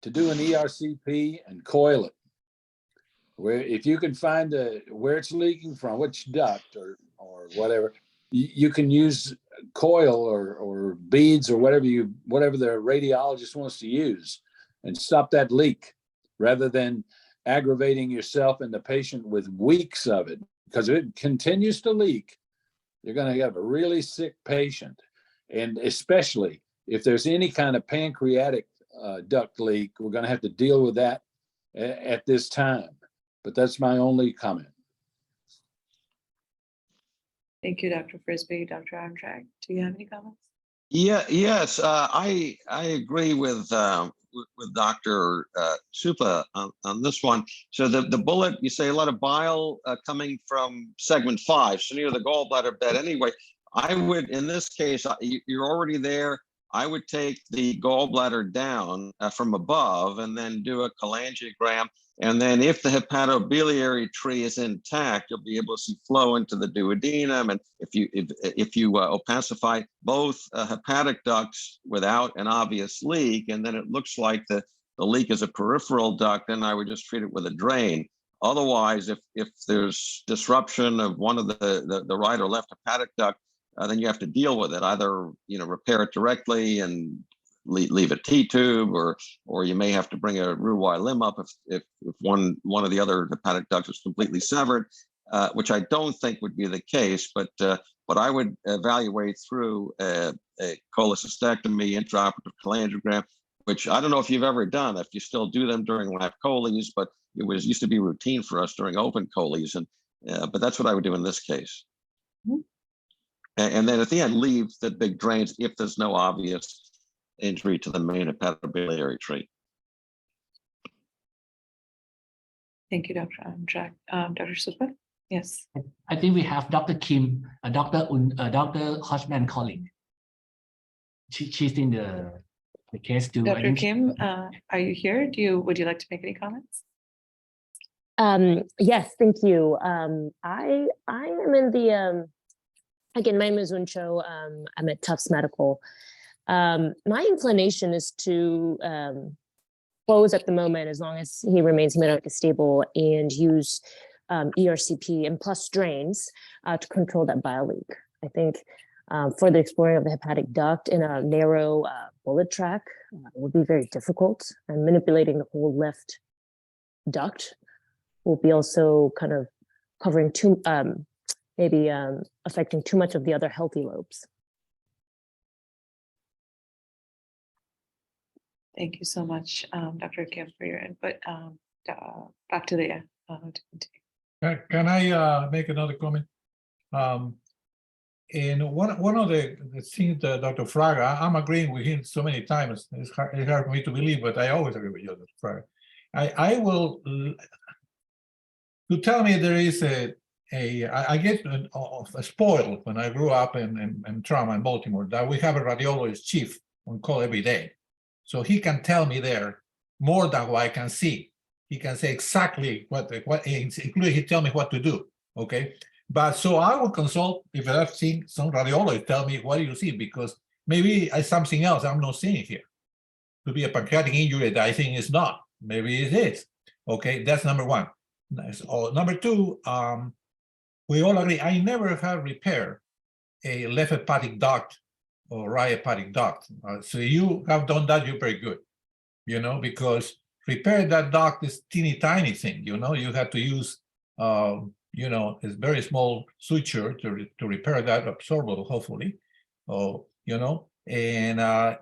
to do an ERCP and coil it. Where if you can find where it's leaking from, which duct or whatever, you can use coil or beads or whatever the radiologist wants to use, and stop that leak, rather than aggravating yourself and the patient with weeks of it. Because if it continues to leak, you're going to have a really sick patient. And especially if there's any kind of pancreatic duct leak, we're going to have to deal with that at this time. But that's my only comment. Thank you, Dr. Frisbee. Dr. Amtrak, do you have any comments? Yes, I agree with Dr. Supa on this one. So the bullet, you say a lot of bile coming from segment 5, so near the gallbladder bed. Anyway, I would, in this case, you're already there. I would take the gallbladder down from above and then do a cholangiogram. And then if the hepatobiliary tree is intact, you'll be able to see flow into the duodenum. And if you opacify both hepatic ducts without an obvious leak, and then it looks like the leak is a peripheral duct, then I would just treat it with a drain. Otherwise, if there's disruption of one of the right or left hepatic duct, then you have to deal with it. Either repair it directly and leave a T-tube, or you may have to bring a Roux-y limb up if one of the other hepatic ducts is completely severed, which I don't think would be the case. But I would evaluate through a cholecystectomy, intraoperative cholangiogram, which I don't know if you've ever done, if you still do them during lap choles, but it used to be routine for us during open choles, but that's what I would do in this case. Mm-hmm. And then at the end, leave the big drains if there's no obvious injury to the main hepatobiliary tree. Thank you, Dr. Amtrak. Dr. Supa? Yes. I think we have Dr. Kim, Dr. Hodgman colleague. She's in the case too. Dr. Kim, are you here? Would you like to make any comments? Yes, thank you. I am in the again, my name is Uncho. I'm at Tufts Medical. My inclination is to close at the moment as long as he remains hemodynamically stable and use ERCP and plus drains to control that bile leak. I think further exploring of the hepatic duct in a narrow bullet track would be very difficult, and manipulating the whole left duct will be also kind of covering maybe affecting too much of the other healthy lobes. Thank you so much, Dr. Kim, for your input. Back to Leah. Can I make another comment? And one of the things that Dr. Fraga, I'm agreeing with him so many times. It's hard for me to believe, but I always agree with you, Dr. Fraga. I will, to tell me there is I get spoiled when I grew up in trauma in Baltimore that we have a radiologist chief on call every day. So he can tell me there more than what I can see. He can say exactly what including he tell me what to do. Okay. But so I will consult if I've seen some radiologist tell me what do you see, because maybe it's something else I'm not seeing here. Could be a pancreatic injury that I think is not. Maybe it is. Okay, that's number one. Number two, we all agree I never have repaired a left hepatic duct or right hepatic duct. So you have done that, you're very good, because repair that duct is teeny tiny thing, you have to use, it's very small suture to repair that absorbable, hopefully. And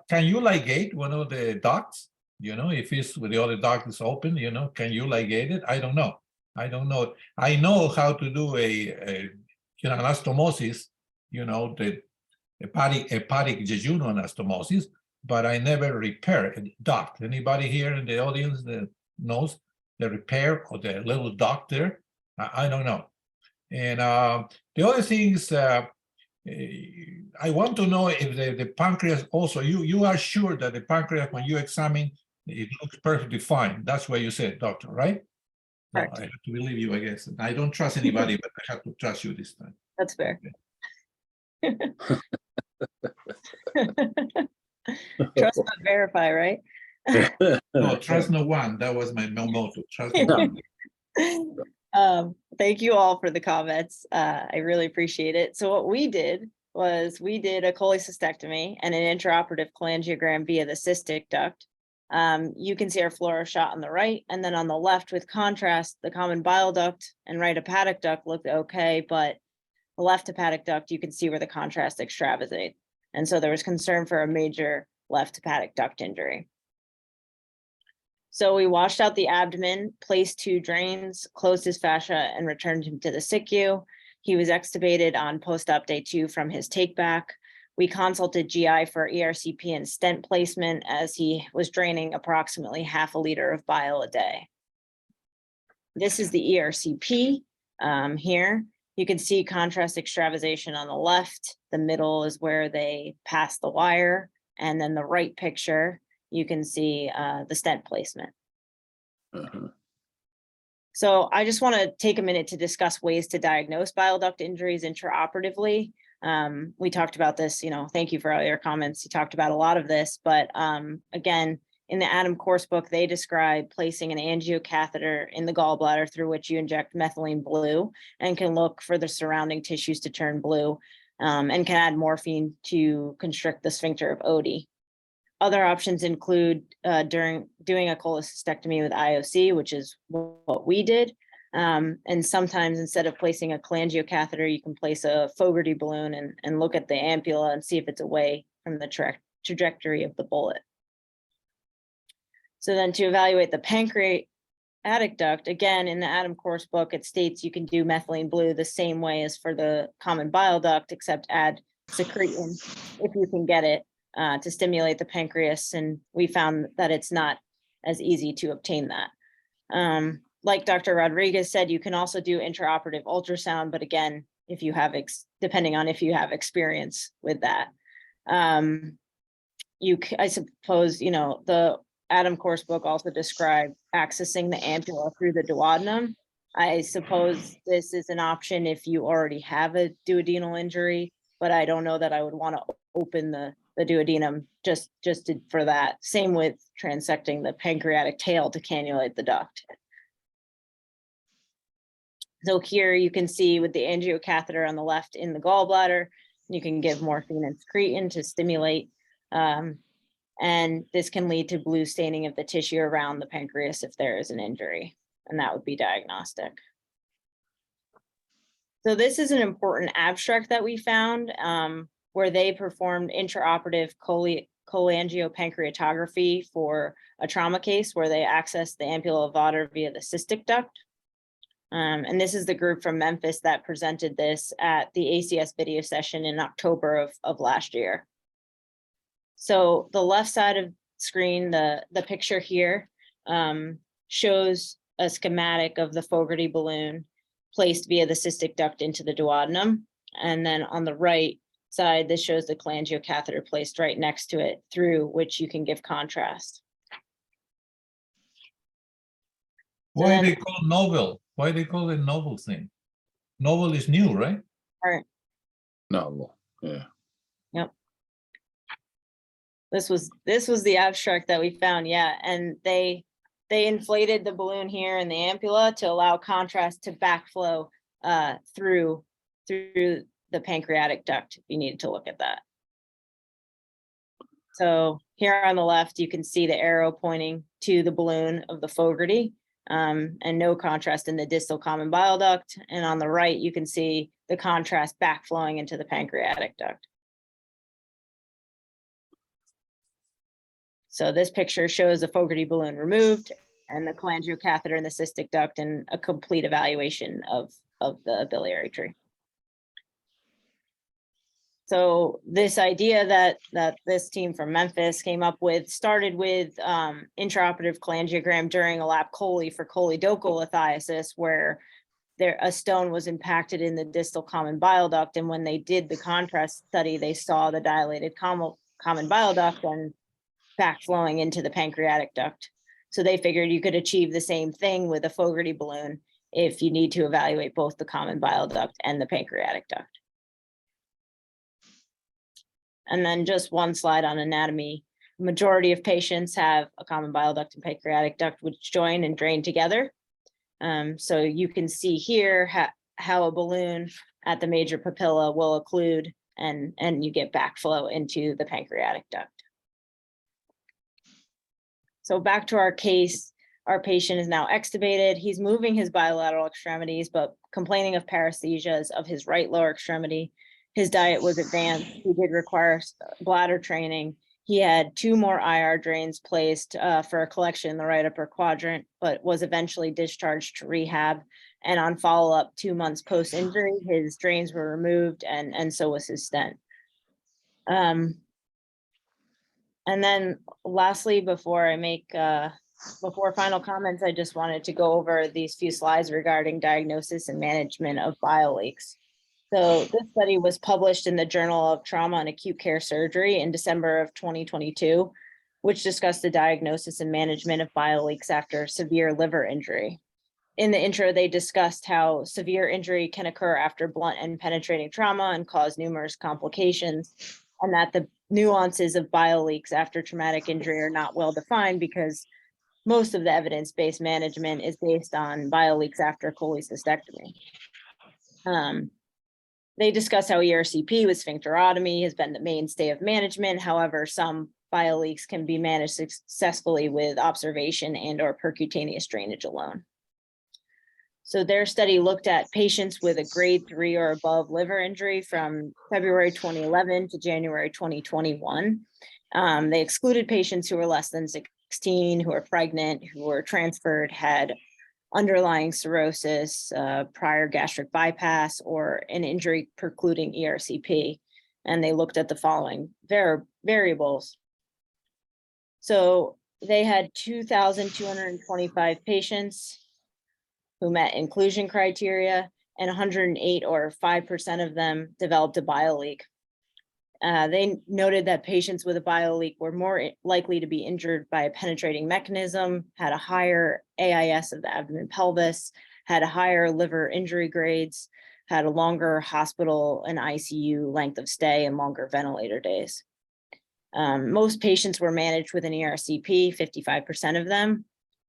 can you ligate one of the ducts? If it's with the other duct is open, can you ligate it? I don't know. I know how to do a anastomosis, the hepatic jejunal anastomosis, but I never repair a duct. Anybody here in the audience that knows the repair of the little duct there? I don't know. And the other thing is, I want to know if the pancreas also, you are sure that the pancreas, when you examine, it looks perfectly fine. That's what you said, doctor, right? No, I have to believe you, I guess. I don't trust anybody, but I have to trust you this time. That's fair. Okay. Trust but verify, right? No, trust no one. That was my motto. Trust no one. Thank you all for the comments. I really appreciate it. So what we did was we did a cholecystectomy and an intraoperative cholangiogram via the cystic duct. You can see our fluoro shot on the right, and then on the left with contrast, the common bile duct and right hepatic duct looked okay, but the left hepatic duct, you can see where the contrast extravasate. And so there was concern for a major left hepatic duct injury. So we washed out the abdomen, placed 2 drains, closed his fascia, and returned him to the SICU. He was extubated on post-op day 2 from his takeback. We consulted GI for ERCP and stent placement as he was draining approximately half a liter of bile a day. This is the ERCP here. You can see contrast extravasation on the left. The middle is where they pass the wire. And then the right picture, you can see the stent placement. So I just want to take a minute to discuss ways to diagnose bile duct injuries intraoperatively. We talked about this, thank you for all your comments. You talked about a lot of this, but again, in the Adam course book, they describe placing an angiocatheter in the gallbladder through which you inject methylene blue and can look for the surrounding tissues to turn blue and can add morphine to constrict the sphincter of Oddi. Other options include during doing a cholecystectomy with IOC, which is what we did. And sometimes instead of placing a cholangiocatheter, you can place a Fogarty balloon and look at the ampulla and see if it's away from the trajectory of the bullet. So then to evaluate the pancreatic duct, again, in the Adam course book, it states you can do methylene blue the same way as for the common bile duct, except add secretin if you can get it to stimulate the pancreas. And we found that it's not as easy to obtain that. Like Dr. Rodriguez said, you can also do intraoperative ultrasound, but again, if you have, depending on if you have experience with that. I suppose, the Adam course book also described accessing the ampulla through the duodenum. I suppose this is an option if you already have a duodenal injury, but I don't know that I would want to open the duodenum just for that. Same with transecting the pancreatic tail to cannulate the duct. So here you can see with the angiocatheter on the left in the gallbladder, you can give morphine and secretin to stimulate. And this can lead to blue staining of the tissue around the pancreas if there is an injury, and that would be diagnostic. So this is an important abstract that we found where they performed intraoperative cholangiopancreatography for a trauma case where they accessed the ampulla of Vater via the cystic duct. And this is the group from Memphis that presented this at the ACS video session in October of last year. So the left side of the screen, the picture here shows a schematic of the Fogarty balloon placed via the cystic duct into the duodenum. And then on the right side, this shows the cholangiocatheter placed right next to it through which you can give contrast. Why are they called novel? Why they call it novel thing? Novel is new, right? Right. No, yeah. Yep. This was the abstract that we found, yeah. And they inflated the balloon here in the ampulla to allow contrast to backflow through the pancreatic duct, if you needed to look at that. So here on the left, you can see the arrow pointing to the balloon of the Fogarty and no contrast in the distal common bile duct. And on the right, you can see the contrast backflowing into the pancreatic duct. So this picture shows the Fogarty balloon removed and the cholangiocatheter in the cystic duct and a complete evaluation of the biliary tree. So this idea that this team from Memphis came up with started with intraoperative cholangiogram during a lap chole for choledochal lithiasis, where a stone was impacted in the distal common bile duct. And when they did the contrast study, they saw the dilated common bile duct and backflowing into the pancreatic duct. So they figured you could achieve the same thing with a Fogarty balloon if you need to evaluate both the common bile duct and the pancreatic duct. And then just one slide on anatomy. Majority of patients have a common bile duct and pancreatic duct which join and drain together. So you can see here how a balloon at the major papilla will occlude and you get backflow into the pancreatic duct. So back to our case, our patient is now extubated. He's moving his bilateral extremities, but complaining of paresthesias of his right lower extremity. His diet was advanced. He did require bladder training. He had 2 more IR drains placed for a collection in the right upper quadrant, but was eventually discharged to rehab. And on follow-up 2 months post-injury, his drains were removed and so was his stent. And then lastly, before final comments, I just wanted to go over these few slides regarding diagnosis and management of bile leaks. So this study was published in the Journal of Trauma and Acute Care Surgery in December of 2022, which discussed the diagnosis and management of bile leaks after severe liver injury. In the intro, they discussed how severe injury can occur after blunt and penetrating trauma and cause numerous complications, and that the nuances of bile leaks after traumatic injury are not well defined because most of the evidence-based management is based on bile leaks after cholecystectomy. They discuss how ERCP with sphincterotomy has been the mainstay of management. However, some bile leaks can be managed successfully with observation and or percutaneous drainage alone. So their study looked at patients with a grade 3 or above liver injury from February 2011 to January 2021. They excluded patients who were less than 16, who were pregnant, who were transferred, had underlying cirrhosis, prior gastric bypass, or an injury precluding ERCP. And they looked at the following variables. So they had 2,225 patients who met inclusion criteria, and 108 or 5% of them developed a bile leak. They noted that patients with a bile leak were more likely to be injured by a penetrating mechanism, had a higher AIS of the abdomen pelvis, had a higher liver injury grades, had a longer hospital and ICU length of stay, and longer ventilator days. Most patients were managed with an ERCP, 55% of them.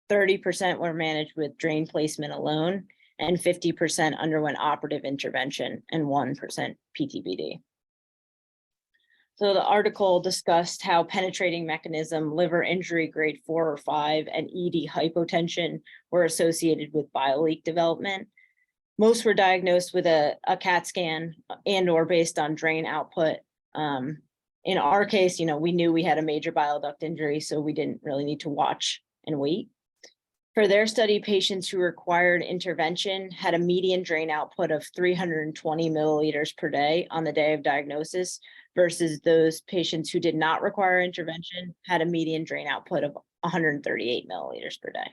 30% were managed with drain placement alone, and 50% underwent operative intervention, and 1% PTBD. So the article discussed how penetrating mechanism, liver injury grade 4 or 5, and ED hypotension were associated with bile leak development. Most were diagnosed with a CAT scan and or based on drain output. In our case, we knew we had a major bile duct injury, so we didn't really need to watch and wait. For their study, patients who required intervention had a median drain output of 320 milliliters per day on the day of diagnosis, versus those patients who did not require intervention had a median drain output of 138 milliliters per day.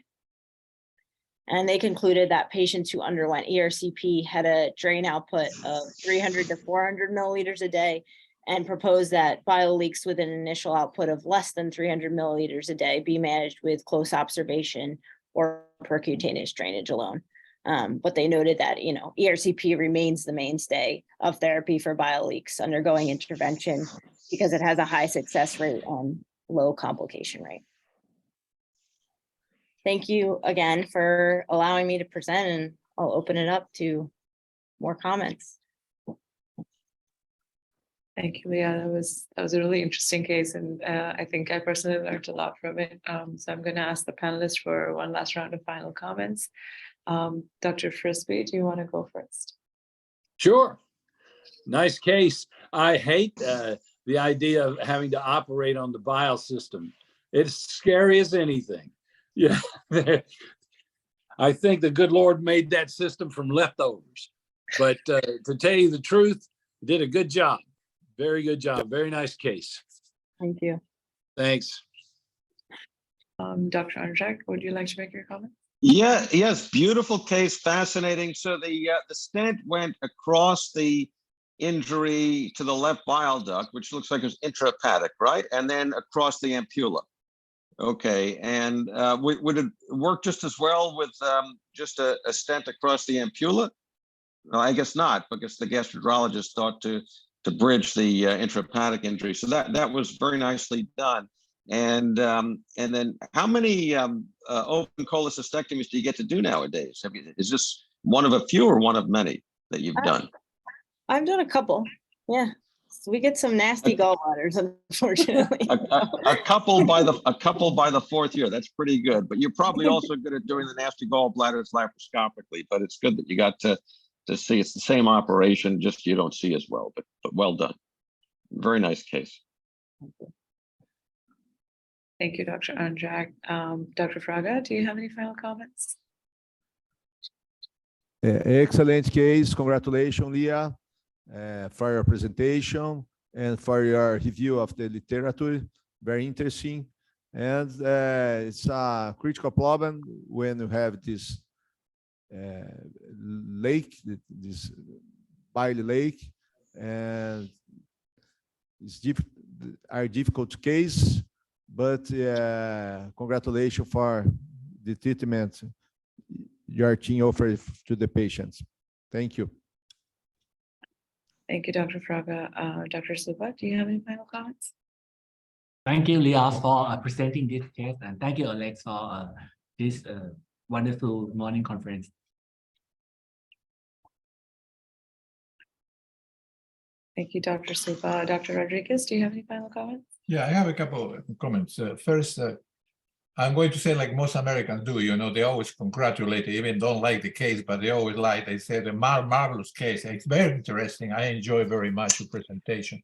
And they concluded that patients who underwent ERCP had a drain output of 300 to 400 milliliters a day, and proposed that bile leaks with an initial output of less than 300 milliliters a day be managed with close observation or percutaneous drainage alone. But they noted that, ERCP remains the mainstay of therapy for bile leaks undergoing intervention because it has a high success rate and low complication rate. Thank you again for allowing me to present, and I'll open it up to more comments. Thank you, Leah. That was a really interesting case, and I think I personally learned a lot from it. So I'm going to ask the panelists for one last round of final comments. Dr. Frisbee, do you want to go first? Sure. Nice case. I hate the idea of having to operate on the bile system. It's scary as anything. Yeah. I think the good Lord made that system from leftovers. But to tell you the truth, did a good job. Very good job. Very nice case. Thank you. Thanks. Dr. Anjak, would you like to make your comment? Yeah, yes, beautiful case, fascinating. So the stent went across the injury to the left bile duct, which looks like it's intrahepatic, right? And then across the ampulla. Okay, and would it work just as well with just a stent across the ampulla? No, I guess not, because the gastroenterologist thought to bridge the intrahepatic injury. So that was very nicely done. And then how many open cholecystectomies do you get to do nowadays? Is this one of a few or one of many that you've done? I've done a couple. Yeah. So we get some nasty gallbladders, unfortunately. a couple by the fourth year. That's pretty good. But you're probably also good at doing the nasty gallbladders laparoscopically. But it's good that you got to see it's the same operation, just you don't see as well. But well done. Very nice case. Thank you, Dr. Anjak. Dr. Fraga, do you have any final comments? Excellent case. Congratulations, Leah, for your presentation and for your review of the literature. Very interesting. And it's a critical problem when you have this lake, this bile lake, and it's a difficult case, but congratulations for the treatment your team offers to the patients. Thank you. Thank you, Dr. Fraga. Dr. Supa, do you have any final comments? Thank you, Leah, for presenting this case, and thank you, Alex, for this wonderful morning conference. Thank you, Dr. Supa. Dr. Rodriguez, do you have any final comments? Yeah, I have a couple of comments. First, I'm going to say like most Americans do, you know, they always congratulate, even don't like the case, but they always like, they say the marvelous case. It's very interesting. I enjoy very much your presentation.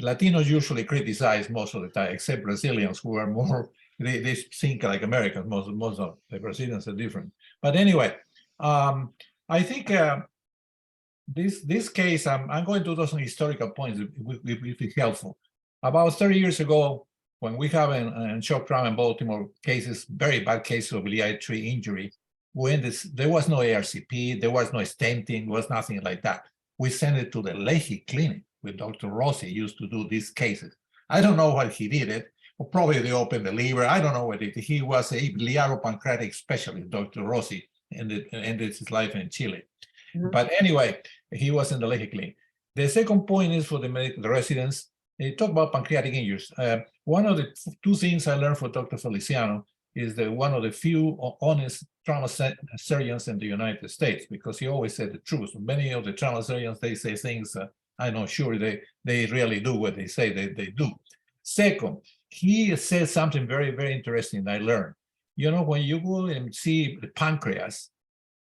Latinos usually criticize most of the time, except Brazilians who are more, they think like Americans, most of the Brazilians are different. But anyway, I think this case, I'm going to do some historical points if it's helpful. About 30 years ago, when we have in shock trauma in Baltimore cases, very bad cases of biliary tree injury, when there was no ARCP, there was no stenting, was nothing like that. We sent it to the Leahy Clinic with Dr. Rossi, used to do these cases. I don't know what he did it, or probably they opened the liver. I don't know what it. He was a biliaropancreatic specialist, Dr. Rossi, ended his life in Chile. But anyway, he was in the Leahy Clinic. The second point is for the residents. They talk about pancreatic injuries. One of the two things I learned from Dr. Feliciano is that one of the few honest trauma surgeons in the United States, because he always said the truth. Many of the trauma surgeons, they say things, I'm not sure they really do what they say they do. Second, he said something very, very interesting I learned. You know, when you go and see the pancreas,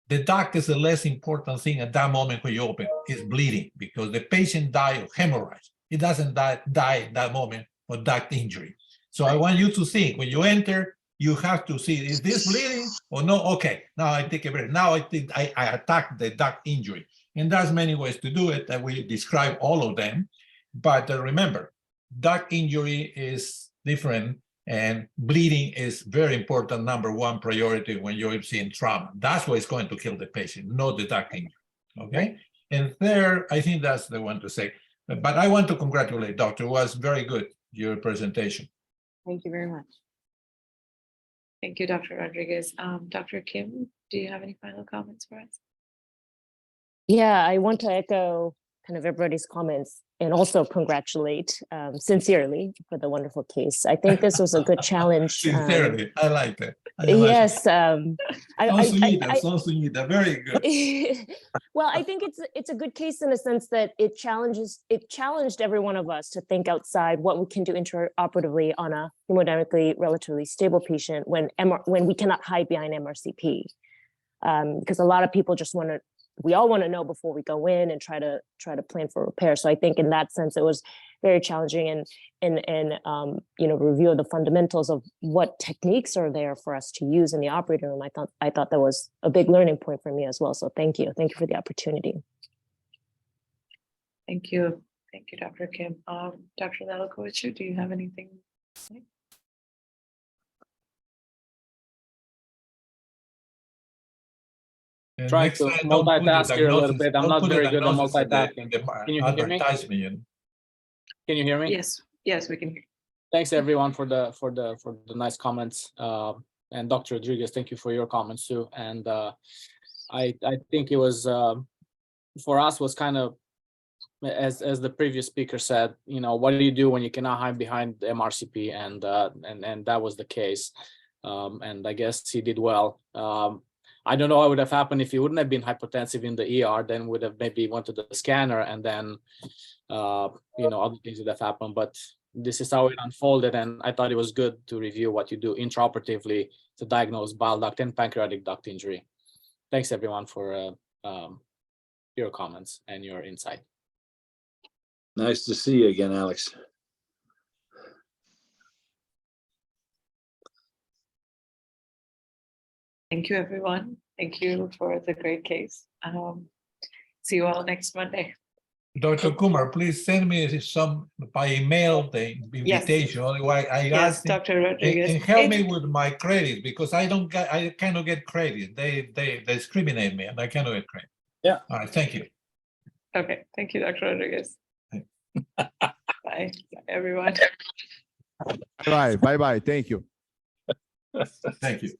the duct is the less important thing at that moment when you open, is bleeding, because the patient died of hemorrhage. It doesn't die at that moment of duct injury. So I want you to think, when you enter, you have to see, is this bleeding or no? Okay, now I take a breath. Now I think I attack the duct injury. And there's many ways to do it, and we describe all of them. But remember, duct injury is different, and bleeding is very important, number one priority when you're seeing trauma. That's what's going to kill the patient, not the duct injury, okay? And third, I think that's the one to say. But I want to congratulate Doctor. It was very good, your presentation. Thank you very much. Thank you, Dr. Rodriguez. Dr. Kim, do you have any final comments for us? Yeah, I want to echo kind of everybody's comments and also congratulate sincerely for the wonderful case. I think this was a good challenge. Sincerely, I like that. Yes. Very good. Well, I think it's a good case in a sense that it challenged every one of us to think outside what we can do intraoperatively on a hemodynamically relatively stable patient when we cannot hide behind MRCP. Because a lot of people just we all want to know before we go in and try to plan for repair. So I think in that sense, it was very challenging and review of the fundamentals of what techniques are there for us to use in the operating room. I thought that was a big learning point for me as well. So thank you for the opportunity. Thank you, Dr. Kim. Dr. Nedelcoviciu, do you have anything to say? Try to multitask here a little bit. I'm not very good at multitasking. Can you hear me? Can you hear me? Yes, we can hear you. Thanks everyone for the nice comments. And Dr. Rodriguez, thank you for your comments too. And I think it was for us was kind of as the previous speaker said, you know, what do you do when you cannot hide behind the MRCP? And that was the case. And I guess he did well. I don't know what would have happened if he wouldn't have been hypotensive in the ER, then would have maybe went to the scanner and then, other things would have happened. But this is how it unfolded. And I thought it was good to review what you do intraoperatively to diagnose bile duct and pancreatic duct injury. Thanks everyone for your comments and your insight. Nice to see you again, Alex. Thank you, everyone. Thank you for the great case. See you all next Monday. Dr. Kumar, please send me some by email the invitation. Otherwise, I Yes, asked him, Dr. Rodriguez. and help me with my credit because I cannot get credit. They discriminate me and I cannot get credit. Yeah. All right. Thank you. Okay, thank you, Dr. Rodriguez. Bye. Bye, everyone. Bye, bye, bye. Thank you. Thank you.